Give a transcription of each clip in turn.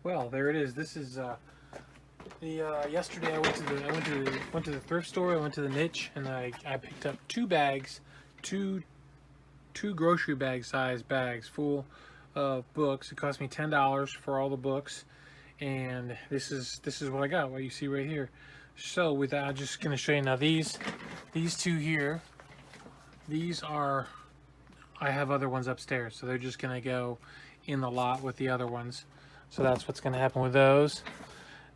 Well, there it is. This is yesterday I went to the thrift store. I went to the niche, and I picked up two bags, two grocery bag size bags full of books. It cost me $10 for all the books, and this is what I got. What you see right here. So with that, I'm just gonna show you now. These two here. These are. I have other ones upstairs, so they're just gonna go in the lot with the other ones. So that's what's gonna happen with those.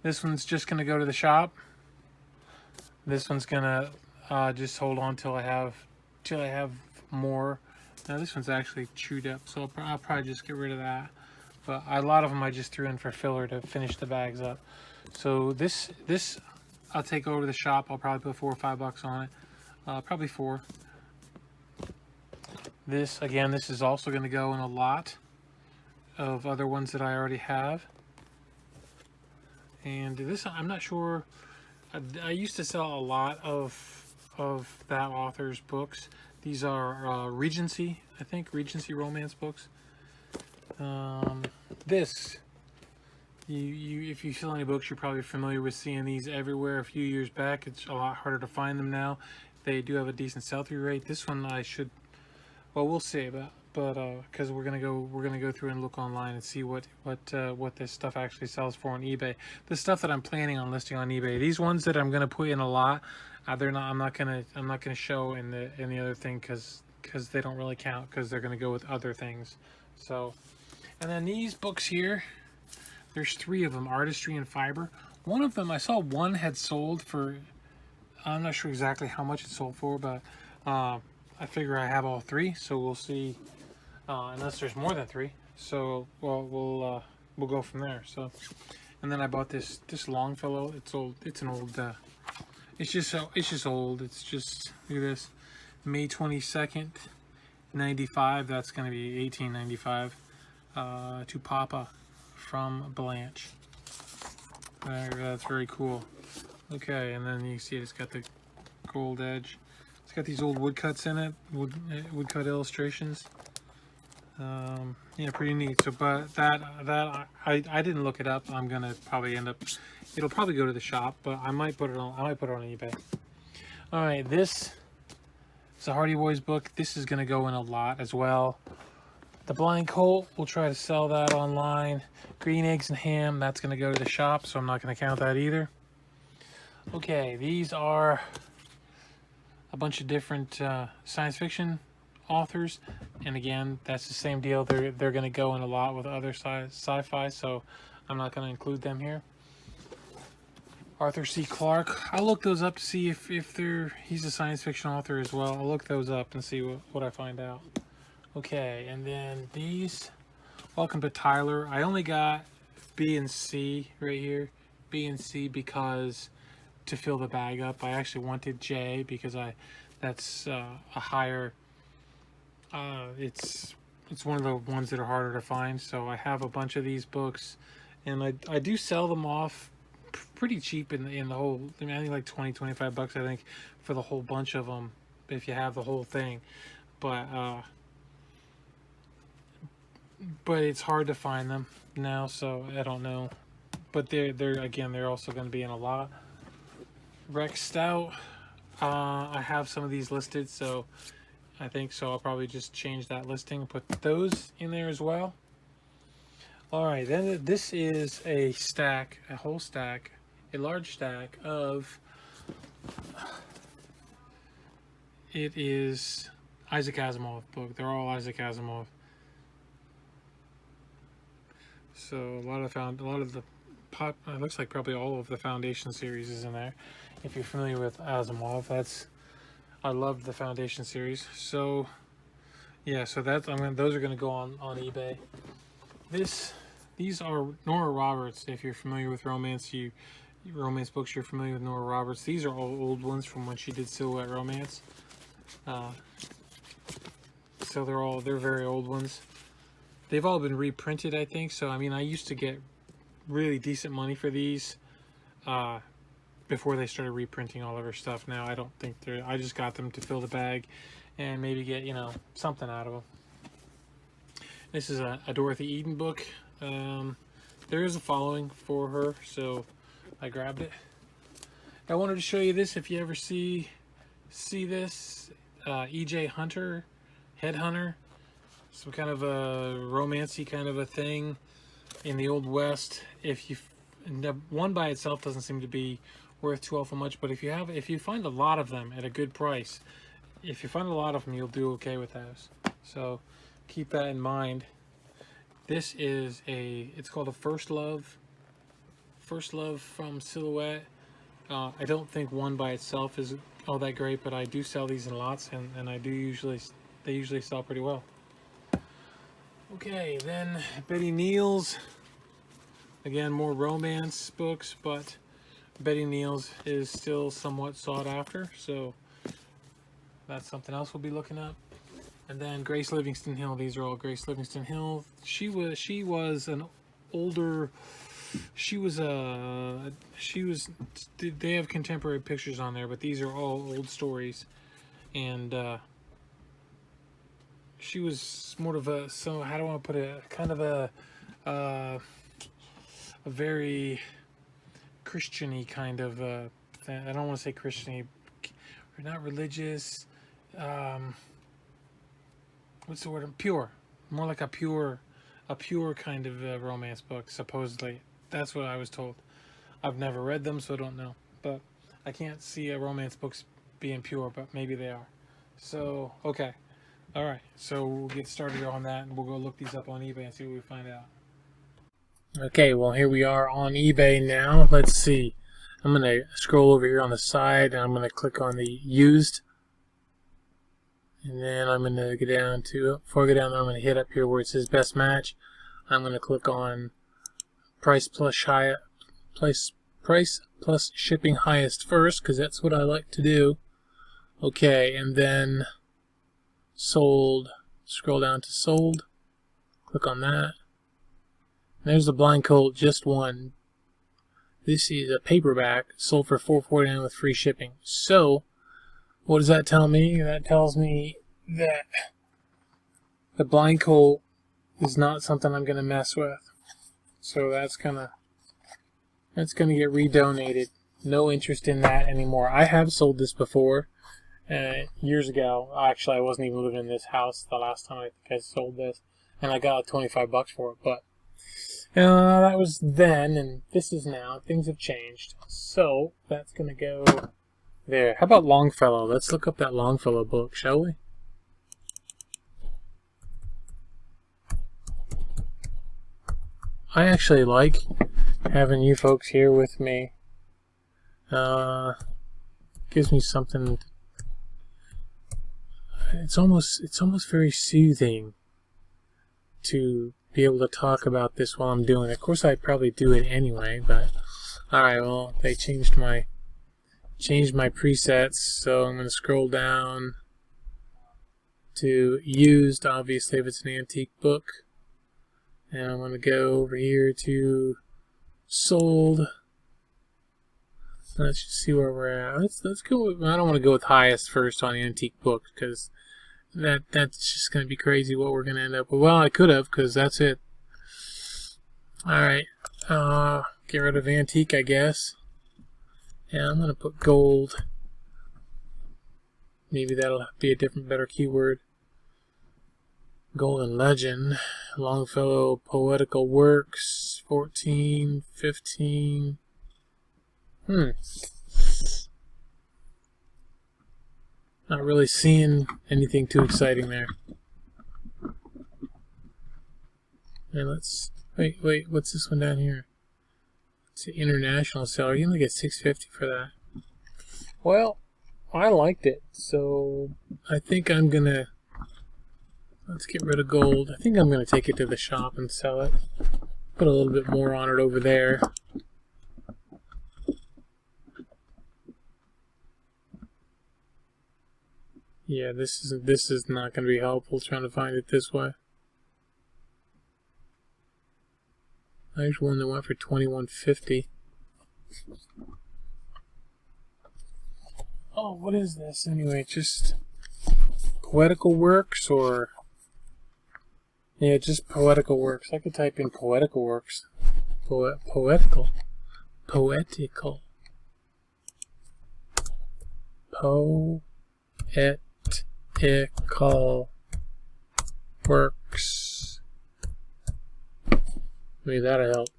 This one's just gonna go to the shop. This one's gonna just hold on till I have more. Now this one's actually chewed up, so I'll probably just get rid of that. But a lot of them I just threw in for filler to finish the bags up. So this I'll take over to the shop. I'll probably put $4 or $5 on it. Probably 4. This is also going to go in a lot of other ones that I already have. And this, I'm not sure. I used to sell a lot of that author's books. These are Regency, I think, Regency romance books. If you sell any books, you're probably familiar with seeing these everywhere. A few years back, it's a lot harder to find them now. They do have a decent sell-through rate. This one well, we'll see, but because we're gonna go through and look online and see what this stuff actually sells for on eBay. The stuff that I'm planning on listing on eBay. These ones that I'm gonna put in a lot, they're not. I'm not gonna show in the other thing because they don't really count because they're gonna go with other things. So, and then these books here. There's 3 of them, Artistry and Fiber. One of them, I saw one had sold for, I'm not sure exactly how much it sold for, but I figure I have all 3, so we'll see, unless there's more than 3. So, well, we'll go from there. So, and then I bought this Longfellow. It's old. It's an old. It's just old. It's just, look at this, May 22nd, 95. That's gonna be 1895. To Papa. From Blanche. That's very cool. Okay, and then you see it's got the gold edge. It's got these old woodcuts in it, woodcut illustrations. Yeah, pretty neat. So, but I didn't look it up. I'm gonna probably it'll probably go to the shop, but I might put it on eBay. All right, this is a Hardy Boys book. This is gonna go in a lot as well. The Blind Colt, we'll try to sell that online. Green Eggs and Ham, that's going to go to the shop, so I'm not going to count that either. Okay, these are a bunch of different science fiction authors, and again, that's the same deal. They're going to go in a lot with other sci-fi, so I'm not going to include them here. Arthur C. Clarke, I'll look those up to see if he's a science fiction author as well. I'll look those up and see what I find out. Okay, and then these, Welcome to Tyler. I only got B and C right here. B and C because to fill the bag up. I actually wanted J because that's a higher, it's one of the ones that are harder to find. So I have a bunch of these books, and I do sell them off pretty cheap in the whole, I think like 20-25 bucks, I think, for the whole bunch of them if you have the whole thing. But it's hard to find them now, so I don't know. But they're also going to be in a lot. Rex Stout, I have some of these listed, so I think so. I'll probably just change that listing and put those in there as well. All right, then this is a whole stack, a large stack of. It is Isaac Asimov book. They're all Isaac Asimov. So it looks like probably all of the Foundation series is in there. If you're familiar with Asimov, I love the Foundation series. So yeah, so those are going to go on eBay. These are Nora Roberts. If you're familiar with romance books, you're familiar with Nora Roberts. These are all old ones from when she did Silhouette Romance. So they're very old ones. They've all been reprinted, I think. So, I mean, I used to get really decent money for these before they started reprinting all of her stuff. Now, I don't think I just got them to fill the bag and maybe get, something out of them. This is a Dorothy Eden book. there is a following for her, so I grabbed it. I wanted to show you this if you ever see this. EJ Hunter, Headhunter, some kind of a romancy kind of a thing in the Old West. If you one by itself doesn't seem to be worth too awful much, but if you find a lot of them at a good price, if you find a lot of them, you'll do okay with those. So keep that in mind. This is it's called a First Love from Silhouette. I don't think one by itself is all that great, but I do sell these in lots, and they usually sell pretty well. Okay, then Betty Neal's. Again, more romance books, but Betty Neal's is still somewhat sought after, so that's something else we'll be looking up. And then Grace Livingston Hill. These are all Grace Livingston Hill. She was an older. They have contemporary pictures on there, but these are all old stories, and she was more of a, so how do I want to put it, kind of a very Christian-y kind of thing. I don't want to say Christian-y, or not religious. What's the word? Pure. More like a pure kind of romance book, supposedly. That's what I was told. I've never read them, so I don't know. But I can't see romance books being pure, but maybe they are. So, okay. All right. So we'll get started on that, and we'll go look these up on eBay and see what we find out. Okay, well, here we are on eBay now. Let's see. I'm going to scroll over here on the side, and I'm going to click on the used. And then I'm going to go down to, before I go down there, I'm going to hit up here where it says best match. I'm going to click on price plus shipping highest first, because that's what I like to do. Okay, and then sold. Scroll down to sold. Click on that. There's the Blind Colt, just one. This is a paperback, sold for $4.49 with free shipping. So, what does that tell me? That tells me that the Blind Colt is not something I'm going to mess with. So that's gonna get redonated. No interest in that anymore. I have sold this before, years ago. Actually, I wasn't even living in this house the last time I think I sold this, and I got $25 for it. But that was then, and this is now. Things have changed, so that's gonna go there. How about Longfellow? Let's look up that Longfellow book, shall we? I actually like having you folks here with me. Gives me something. It's almost very soothing to be able to talk about this while I'm doing it. Of course, I'd probably do it anyway, but all right. Well, they changed my presets, so I'm going to scroll down to used. Obviously, if it's an antique book. And I'm going to go over here to sold. Let's just see where we're at. Let's go with, I don't want to go with highest first on antique books, because that's just going to be crazy what we're going to end up with. Well, I could have, because that's it. Alright. Get rid of antique, I guess. And I'm going to put gold. Maybe that'll be a different, better keyword. Golden Legend, Longfellow Poetical Works, 14, 15. Not really seeing anything too exciting there. And let's wait. What's this one down here? It's an international seller. You only get $6.50 for that. Well, I liked it, so I think I'm gonna. Let's get rid of gold. I think I'm going to take it to the shop and sell it. Put a little bit more on it over there. Yeah, this is not going to be helpful trying to find it this way. There's one that went for $21.50. Oh, what is this anyway? Just poetical works, or yeah, just poetical works. I could type in poetical works. Poetical. Poetical works. Maybe that'll help.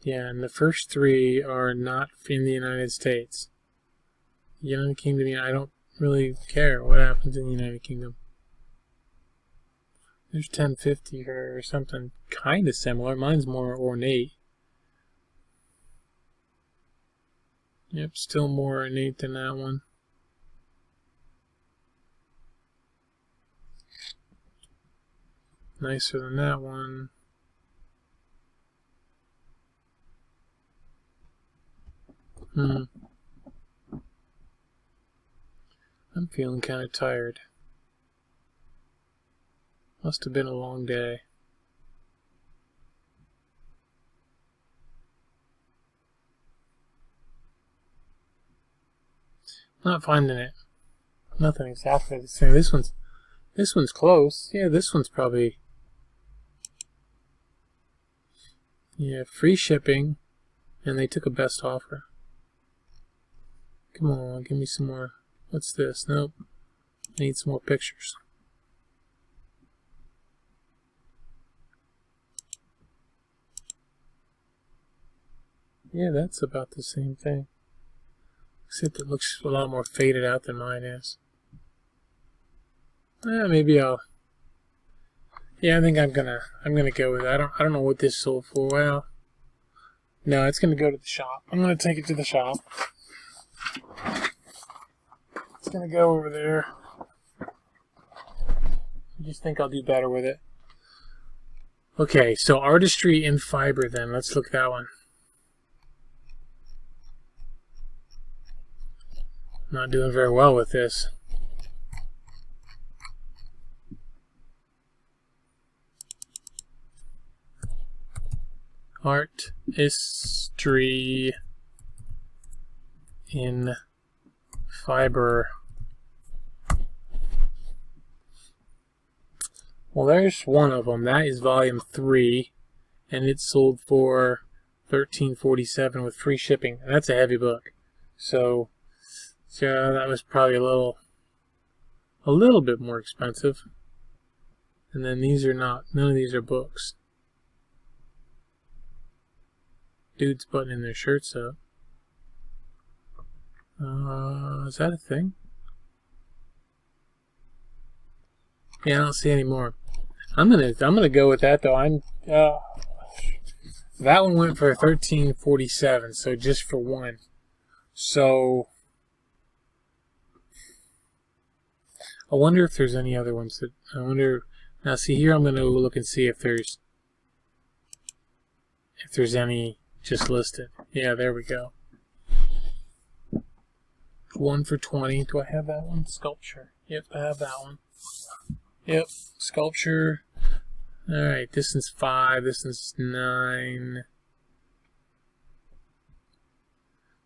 Yeah, and the first three are not in the United States. United Kingdom, I don't really care what happens in the United Kingdom. There's 1050 or something kind of similar. Mine's more ornate. Yep, still more ornate than that one. Nicer than that one. I'm feeling kind of tired. Must have been a long day. Not finding it. Nothing exactly the same. This one's close. Yeah, this one's probably. Yeah, free shipping, and they took a best offer. Come on, give me some more. What's this? Nope. I need some more pictures. Yeah, that's about the same thing. Except it looks a lot more faded out than mine is. Maybe I'll. Yeah, I think I'm gonna go with it. I don't know what this sold for. Well, no, it's gonna go to the shop. I'm gonna take it to the shop. It's gonna go over there. I just think I'll do better with it. Okay, so artistry in fiber then. Let's look at that one. Not doing very well with this. Artistry in fiber. Well, there's one of them. That is volume 3, and it sold for $13.47 with free shipping. And that's a heavy book. So that was probably a little bit more expensive. And then these are not. None of these are books. Dudes buttoning their shirts up. Is that a thing? Yeah, I don't see any more. I'm gonna go with that though. That one went for $13.47, so just for one. So I wonder if there's any other ones that now see here I'm gonna look and see if there's any just listed. Yeah, there we go. One for 20. Do I have that one? Sculpture. Yep, I have that one. Yep, sculpture. Alright, this is 5, this is 9.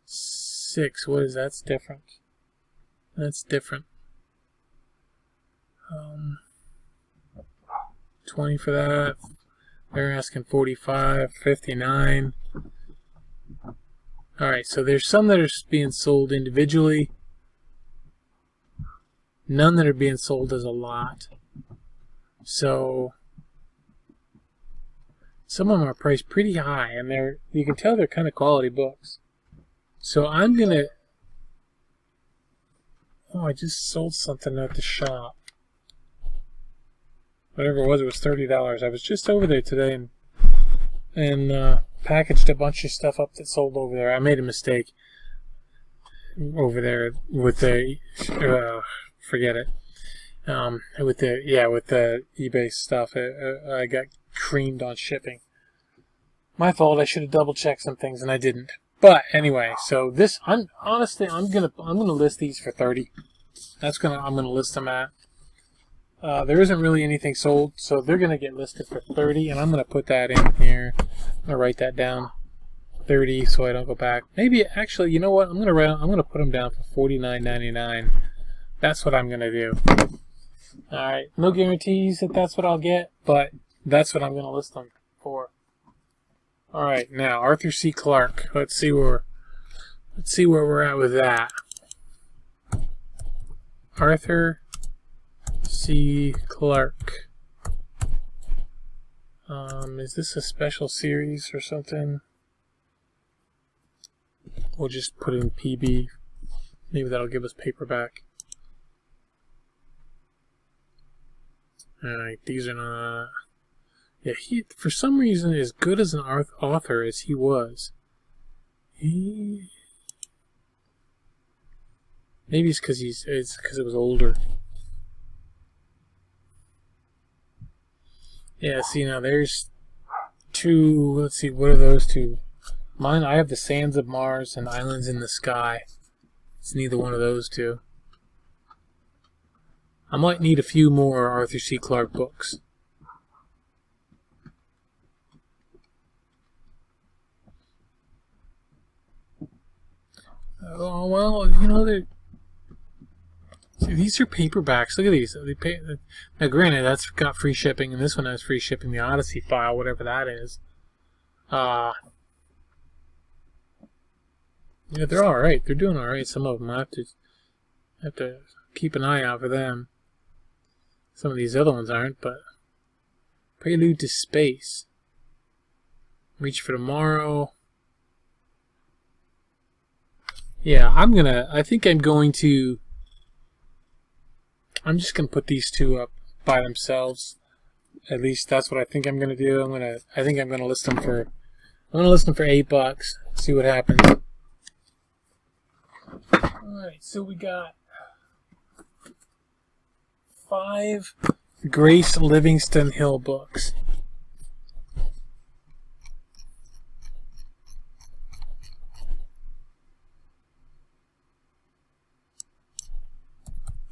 6, what is that? That's different. That's different. 20 for that. They're asking 45, 59. Alright, so there's some that are being sold individually. None that are being sold as a lot. So some of them are priced pretty high, and you can tell they're kind of quality books. So I'm gonna. Oh, I just sold something at the shop. Whatever it was $30. I was just over there today and packaged a bunch of stuff up that sold over there. I made a mistake over there with the forget it. With the eBay stuff, I got creamed on shipping. My fault. I should have double checked some things and I didn't. But anyway, so this I'm gonna list these for 30. I'm gonna list them at. There isn't really anything sold, so they're gonna get listed for 30, and I'm gonna put that in here. I'm gonna write that down, 30, so I don't go back. Maybe actually, you know what? I'm gonna put them down for $49.99. That's what I'm gonna do. Alright, no guarantees that that's what I'll get, but that's what I'm going to list them for. Alright, now Arthur C. Clarke. Let's see where we're at with that. Arthur C. Clarke. Is this a special series or something? We'll just put in PB. Maybe that'll give us paperback. Alright, these are not... Yeah, he, for some reason, as good as an author as he was, maybe it's because it was older. Yeah, see, now there's two, let's see, what are those two? Mine, I have The Sands of Mars and Islands in the Sky. It's neither one of those two. I might need a few more Arthur C. Clarke books. Oh, well, you know, these are paperbacks. Look at these. Now, granted, that's got free shipping, and this one has free shipping. The Odyssey file, whatever that is. Yeah, they're all right. They're doing all right. Some of them, I have to keep an eye out for them. Some of these other ones aren't, but Prelude to Space, Reach for Tomorrow. Yeah, I'm just gonna put these two up by themselves. At least that's what I think I'm gonna do. I think I'm gonna list them for $8. See what happens. Alright, so we got 5 Grace Livingston Hill books.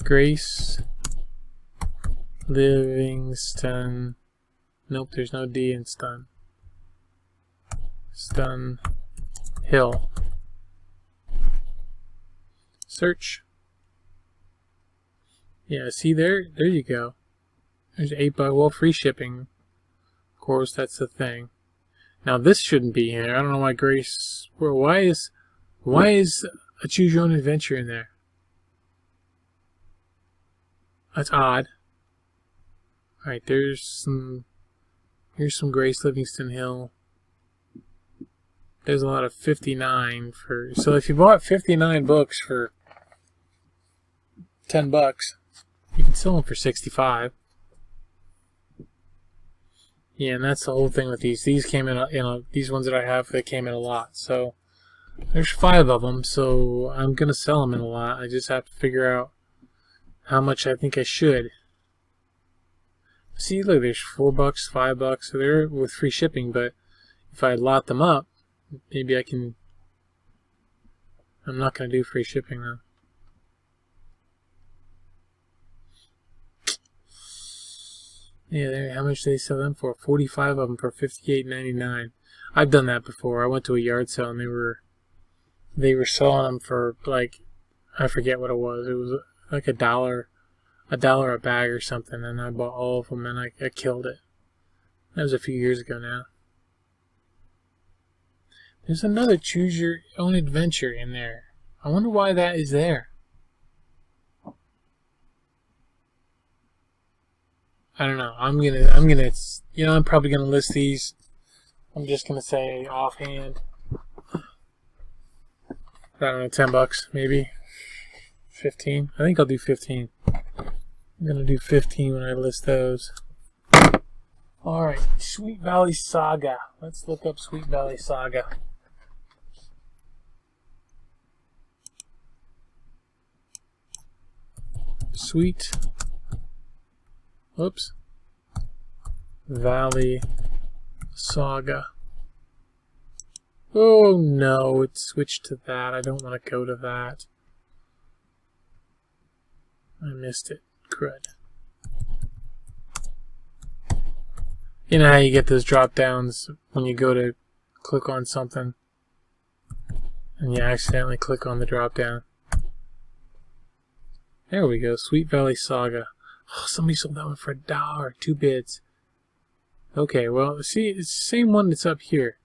Grace Livingston. Nope, there's no D in Stun. Stun Hill. Search. Yeah, see there you go. There's $8. Well, free shipping. Of course, that's the thing. Now this shouldn't be in there. I don't know why Grace. Well, why is a Choose Your Own Adventure in there? That's odd. Alright, here's some Grace Livingston Hill. There's a lot of 59 for... So if you bought 59 books for $10, you can sell them for 65. Yeah, and that's the whole thing with these. These came in, these ones that I have, they came in a lot. So there's 5 of them, so I'm going to sell them in a lot. I just have to figure out how much I think I should. See, look, there's $4, $5, so they're with free shipping, but if I lot them up, maybe I can... I'm not going to do free shipping, though. Yeah, how much do they sell them for? 45 of them for $58.99. I've done that before. I went to a yard sale, and they were selling them for, like, I forget what it was. It was like $1 a bag or something, and I bought all of them, and I killed it. That was a few years ago now. There's another Choose Your Own Adventure in there. I wonder why that is there. I don't know. I'm gonna, you know, I'm probably gonna list these. I'm just gonna say offhand. I don't know, $10 maybe. 15. I think I'll do 15. I'm gonna do 15 when I list those. Alright, Sweet Valley Saga. Let's look up Sweet Valley Saga. Sweet Valley Saga. Oh no, it switched to that. I don't want to go to that. I missed it. Crud. You know how you get those drop downs when you go to click on something and you accidentally click on the drop down. There we go, Sweet Valley Saga. Oh, somebody sold that one for $1. 2 bids. Okay, well, see, it's the same one that's up here.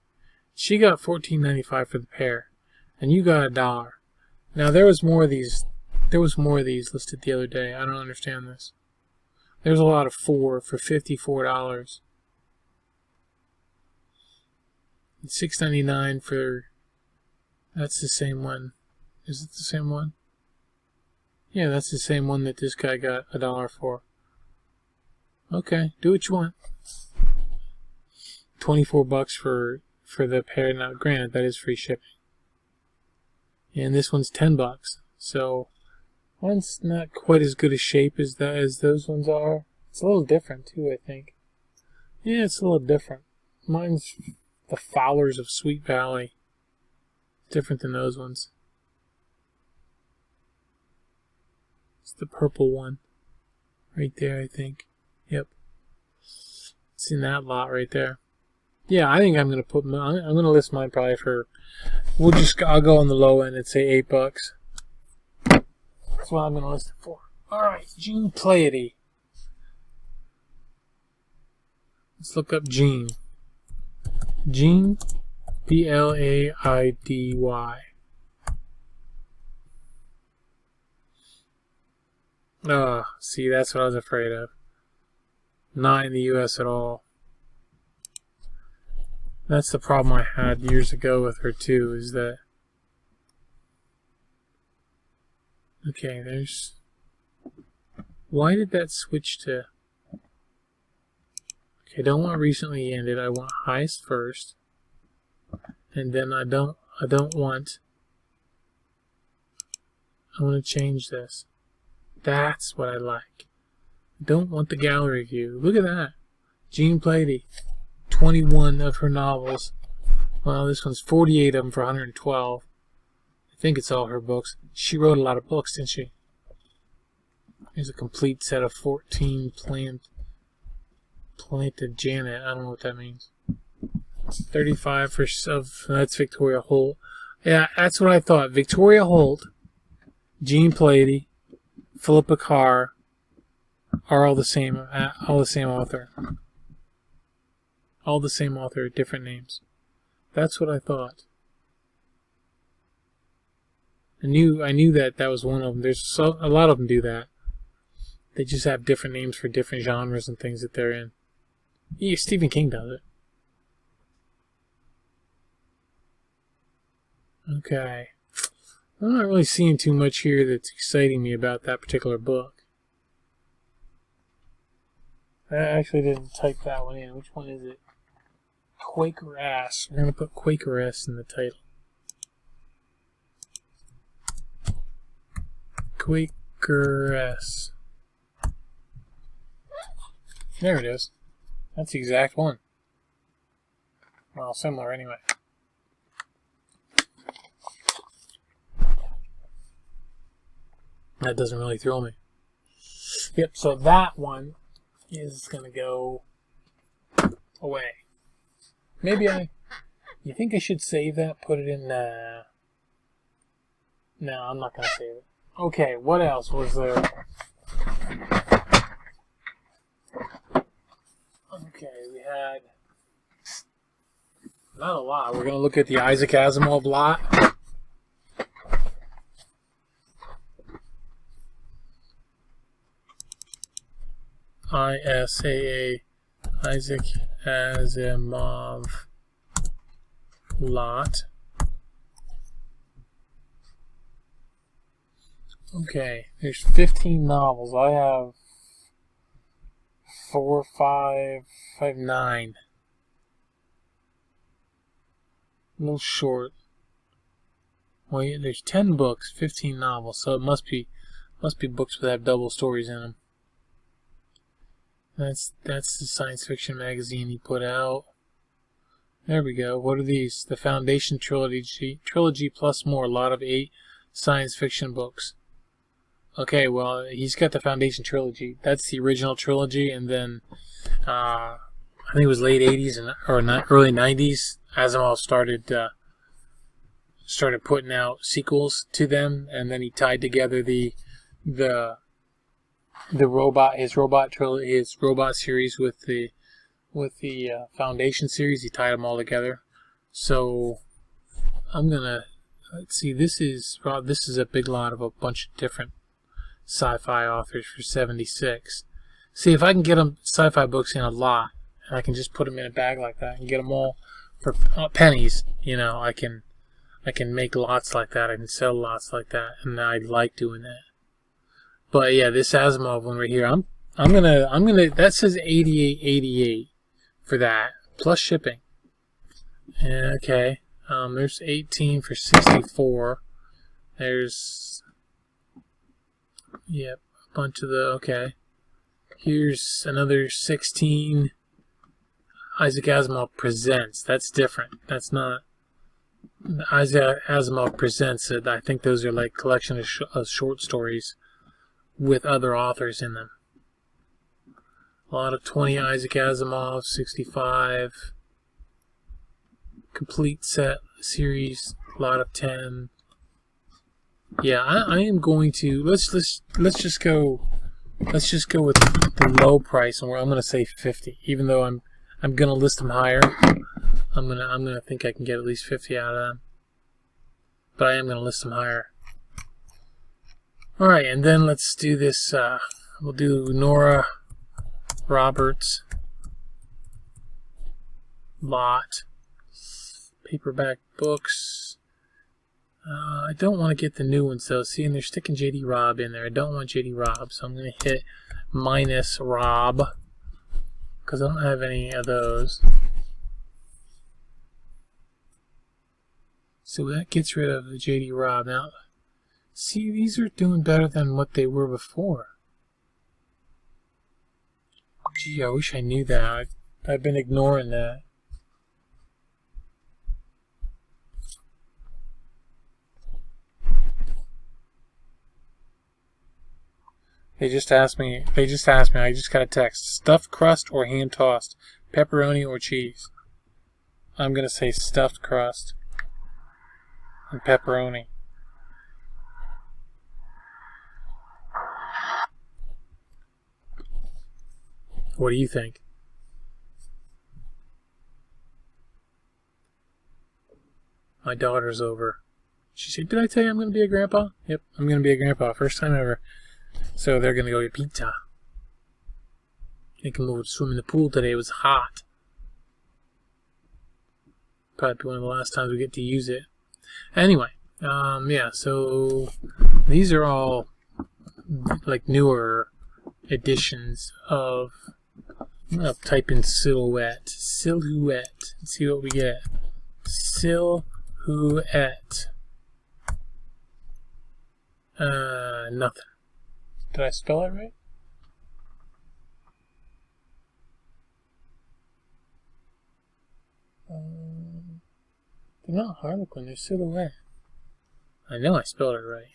She got $14.95 for the pair, and you got $1. Now there was more of these. There was more of these listed the other day. I don't understand this. There's a lot of 4 for $54. $6.99 for. That's the same one. Is it the same one? Yeah, that's the same one that this guy got $1 for. Okay, do what you want. $24 for the pair. Now, granted, that is free shipping. And this one's $10. So one's not quite as good a shape as those ones are. It's a little different too, I think. Yeah, it's a little different. Mine's the Fowlers of Sweet Valley. Different than those ones. It's the purple one. Right there, I think. Yep. It's in that lot right there. Yeah, I think I'm gonna list mine probably for. I'll go on the low end and say $8. That's what I'm gonna list it for. All right, Jean Plaidy. Let's look up Jean. Jean, Plaidy. See, that's what I was afraid of. Not in the U.S. at all. That's the problem I had years ago with her too, is that... Okay, there's... Why did that switch to... Okay, I don't want recently ended, I want highest first. And then I want... I want to change this. That's what I like. I don't want the gallery view. Look at that. Jean Plaidy. 21 of her novels. Well, this one's 48 of them for 112. I think it's all her books. She wrote a lot of books, didn't she? Here's a complete set of 14 planted Janet. I don't know what that means. 35 for that's Victoria Holt. Yeah, that's what I thought. Victoria Holt, Jean Plaidy, Philippa Carr are all the same author. All the same author, different names. That's what I thought. I knew that was one of them. There's a lot of them do that. They just have different names for different genres and things that they're in. Yeah, Stephen King does it. Okay. I'm not really seeing too much here that's exciting me about that particular book. I actually didn't type that one in. Which one is it? Quaker Ass. We're going to put Quaker Ass in the title. Quaker Ass. There it is. That's the exact one. Well, similar anyway. That doesn't really thrill me. Yep, so that one is going to go away. Maybe you think I should save that? Put it in no, I'm not going to save it. Okay, what else was there? Okay, we had not a lot. We're going to look at the Isaac Asimov lot. ISAA, Isaac Asimov lot. Okay, there's 15 novels. I have 4, 5, 9. A little short. Well, yeah, there's 10 books, 15 novels, so it must be books that have double stories in them. That's the science fiction magazine he put out. There we go. What are these? The Foundation Trilogy plus more. A lot of 8 science fiction books. Okay, well, he's got the Foundation Trilogy. That's the original trilogy, and then I think it was late 80s or early 90s. Asimov started putting out sequels to them, and then he tied together the his robot series with the Foundation series. He tied them all together. So I'm gonna let's see. This is a big lot of a bunch of different sci-fi authors for 76. See if I can get them sci-fi books in a lot, and I can just put them in a bag like that and get them all for pennies. You know, I can make lots like that. I can sell lots like that, and I like doing that. But yeah, this Asimov one right here, I'm gonna that says 88.88 for that plus shipping. Okay, there's 18 for 64. There's a bunch of the okay. Here's another 16. Isaac Asimov Presents. That's different. That's not Isaac Asimov Presents it. I think those are like collection of short stories with other authors in them. A lot of 20 Isaac Asimov, 65 complete set series, a lot of 10. Yeah, I am going to let's just go with the low price, and I'm going to say 50. Even though I'm going to list them higher, I'm gonna think I can get at least 50 out of them. But I am going to list them higher. All right, and then let's do this. We'll do Nora Roberts lot paperback books. I don't want to get the new ones though. See, and they're sticking J.D. Robb in there. I don't want J.D. Robb, so I'm going to hit minus Robb because I don't have any of those. So that gets rid of the J.D. Robb. Now, see, these are doing better than what they were before. Gee, I wish I knew that. I've been ignoring that. They just asked me, I just got a text. Stuffed crust or hand tossed? Pepperoni or cheese? I'm going to say stuffed crust and pepperoni. What do you think? My daughter's over. She said, did I tell you I'm going to be a grandpa? Yep, I'm going to be a grandpa. First time ever. So they're going to go get pizza. They can move to swim in the pool today. It was hot. Probably one of the last times we get to use it. Anyway, yeah, so these are all like newer editions of, I'm going to type in silhouette, and see what we get. Silhouette. Nothing. Did I spell it right? They're not Harlequin, they're Silhouette. I know I spelled it right.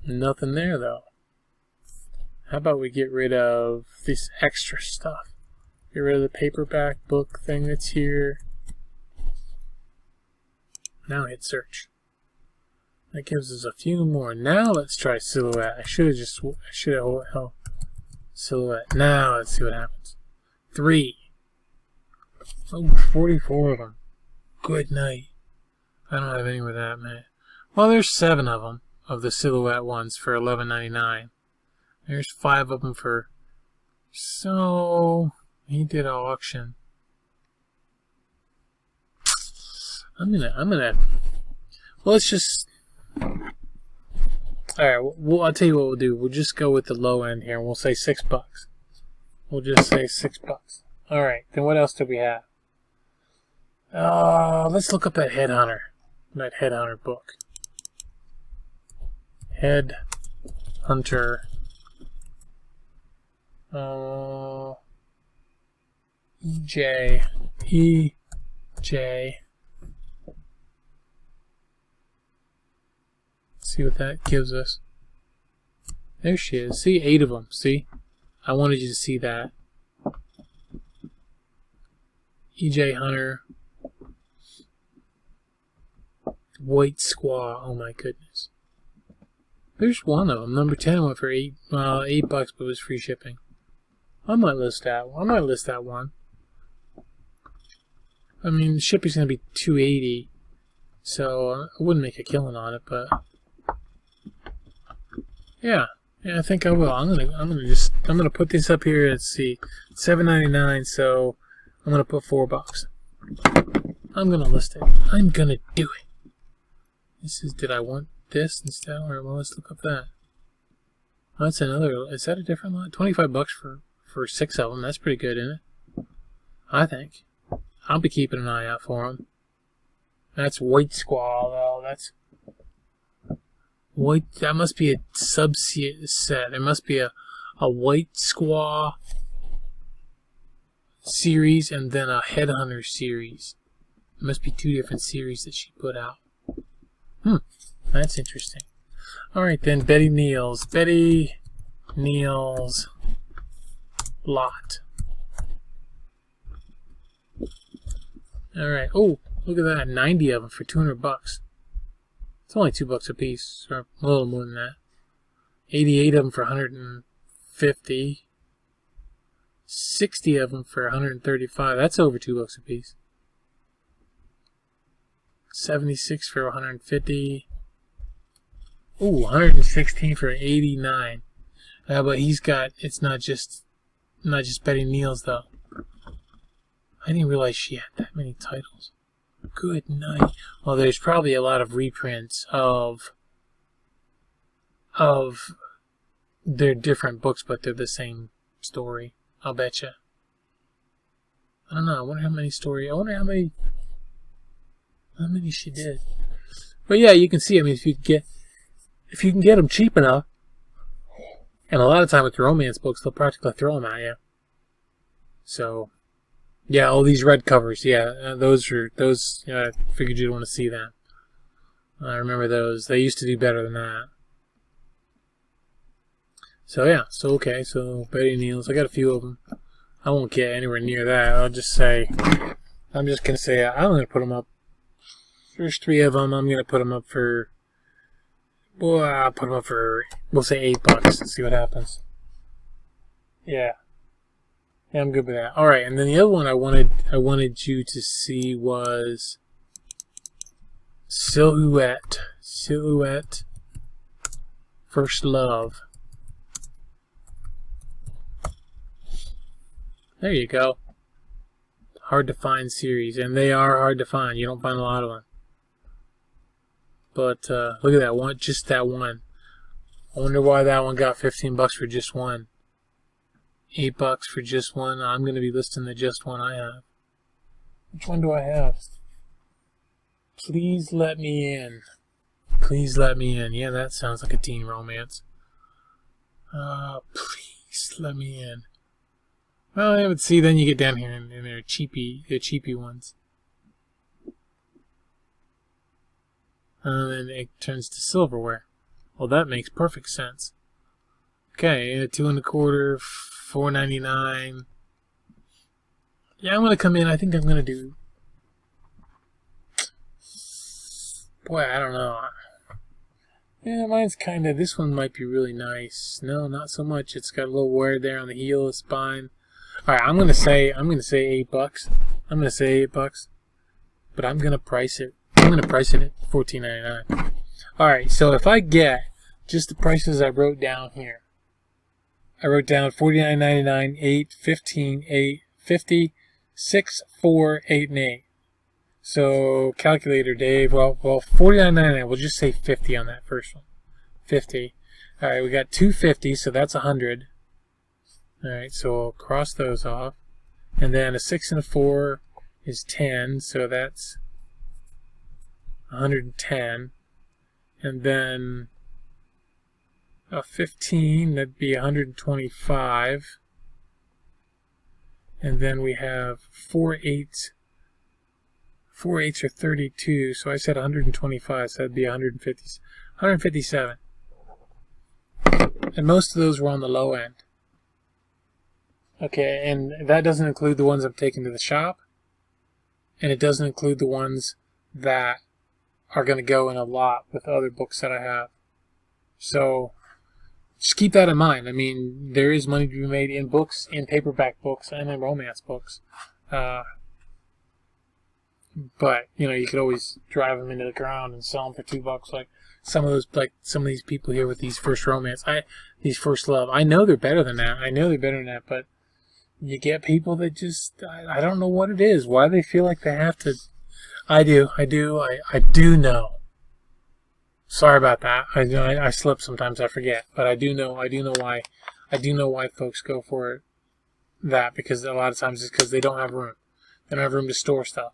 Nothing there though. How about we get rid of this extra stuff? Get rid of the paperback book thing that's here. Now hit search. That gives us a few more. Now let's try Silhouette. I should have held Silhouette. Now let's see what happens. 3. Oh, 44 of them. Good night. I don't have any with that, man. Well, there's 7 of them, of the Silhouette ones for $11.99. There's 5 of them for... So... He did an auction. I'm gonna... Well, let's just... Alright, well, I'll tell you what we'll do. We'll just go with the low end here, and we'll say $6. We'll just say $6. Alright, then what else do we have? Let's look up that Headhunter. That Headhunter book. Headhunter. EJ. See what that gives us. There she is. See, 8 of them. See? I wanted you to see that. EJ Hunter. White Squaw. Oh my goodness. There's one of them. Number 10 went for $8, but it was free shipping. I might list that one. I mean, shipping's gonna be $2.80, so I wouldn't make a killing on it, but yeah, I think I will. I'm gonna put this up here. Let's see, $7.99. So I'm gonna put $4. I'm gonna list it. I'm gonna do it. This is. Did I want this instead? Or well, let's look up that. Oh, that's another. Is that a different lot? $25 for 6 of them. That's pretty good, isn't it? I think. I'll be keeping an eye out for them. That's White Squall, though. That's white. That must be a subset. It must be a White Squaw series and then a Headhunter series. It must be 2 different series that she put out. That's interesting. All right, then Betty Neal's lot. All right. Oh, look at that! 90 of them for $200. It's only $2 a piece, or a little more than that. 88 of them for $150. 60 of them for $135. That's over $2 a piece. 76 for $150. Ooh, 116 for $89. But he's got. It's not just Betty Neal's though. I didn't realize she had that many titles. Good night. Well, there's probably a lot of reprints of their different books, but they're the same story. I'll betcha. I don't know. I wonder how many she did. But yeah, you can see. I mean, if you can get them cheap enough, and a lot of time with romance books, they'll practically throw them at you. So. Yeah, all these red covers. Yeah, those. I figured you'd want to see that. I remember those. They used to do better than that. So yeah. So Betty Neal's. I got a few of them. I won't get anywhere near that. I'm just gonna say I'm gonna put them up. There's 3 of them. I'm gonna put them up for. Well, I'll put them up for. We'll say $8 and see what happens. Yeah. Yeah, I'm good with that. All right, and then the other one I wanted you to see was Silhouette. First Love. There you go. Hard to find series, and they are hard to find. You don't find a lot of them. But look at that one, just that one. I wonder why that one got $15 for just one. $8 for just one. I'm going to be listing the just one I have. Which one do I have? Please let me in. Please let me in. Yeah, that sounds like a teen romance. Please let me in. Well, I would see. Then you get down here and they're cheapy ones. And then it turns to silverware. Well, that makes perfect sense. Okay, 2 1/4. $4.99. Yeah, I'm gonna come in. I think I'm gonna do. Boy, I don't know. Yeah, mine's kind of. This one might be really nice. No, not so much. It's got a little wear there on the heel, the spine. All right, I'm gonna say $8. I'm gonna say $8, but I'm gonna price it. I'm gonna price it at $14.99. All right, so if I get just the prices I wrote down here. I wrote down $49.99, $8, $15, $8, $50, $6, $4, $8, and $8. So calculator, Dave. Well, $49.99. We'll just say $50 on that first one. $50. All right, we got $250, so that's $100. All right, so we'll cross those off, and then a 6 and a 4 is 10, so that's 110, and then a 15, that'd be 125. And then we have 4 8s. 4 8s are 32, so I said 125, so that'd be 157. And most of those were on the low end. Okay, and that doesn't include the ones I'm taking to the shop. And it doesn't include the ones that are going to go in a lot with other books that I have. So just keep that in mind. I mean, there is money to be made in books, in paperback books, and in romance books. But you could always drive them into the ground and sell them for $2. Like some of these people here with these first romance, these first love. I know they're better than that. But you get people that just, I don't know what it is. Why they feel like they have to. I do know. Sorry about that. I slip sometimes. I forget, but I do know why. I do know why folks go for that, because a lot of times it's because they don't have room. They don't have room to store stuff.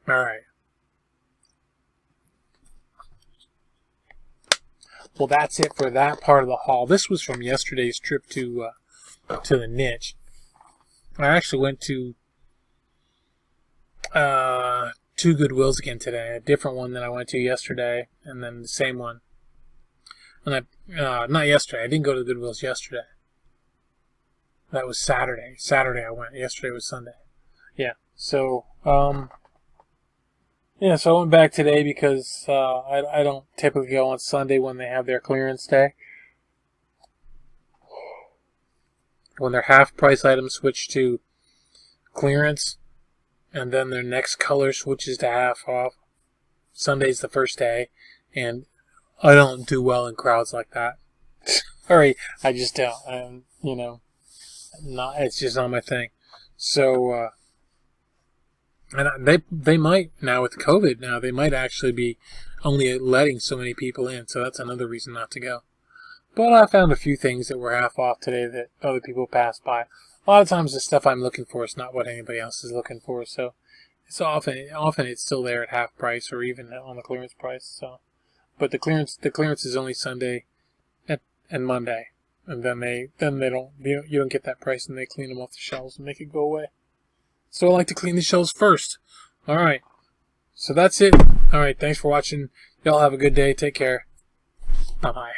All right. Well, that's it for that part of the haul. This was from yesterday's trip to the niche. I actually went to two Goodwills again today. A different one than I went to yesterday, and then the same one. And not yesterday. I didn't go to the Goodwills yesterday. That was Saturday. Saturday I went. Yesterday was Sunday. Yeah. So so I went back today because I don't typically go on Sunday when they have their clearance day. When their half price items switch to clearance, and then their next color switches to half off. Sunday's the first day, and I don't do well in crowds like that. Sorry, I just don't. It's just not my thing. So, and they might now with COVID. Now they might actually be only letting so many people in. So that's another reason not to go. But I found a few things that were half off today that other people passed by. A lot of times the stuff I'm looking for is not what anybody else is looking for, so it's often it's still there at half price or even on the clearance price. So, but the clearance is only Sunday and Monday, and then they don't you don't get that price, and they clean them off the shelves and make it go away. So I like to clean the shelves first. All right, so that's it. All right, thanks for watching. Y'all have a good day. Take care. Bye bye.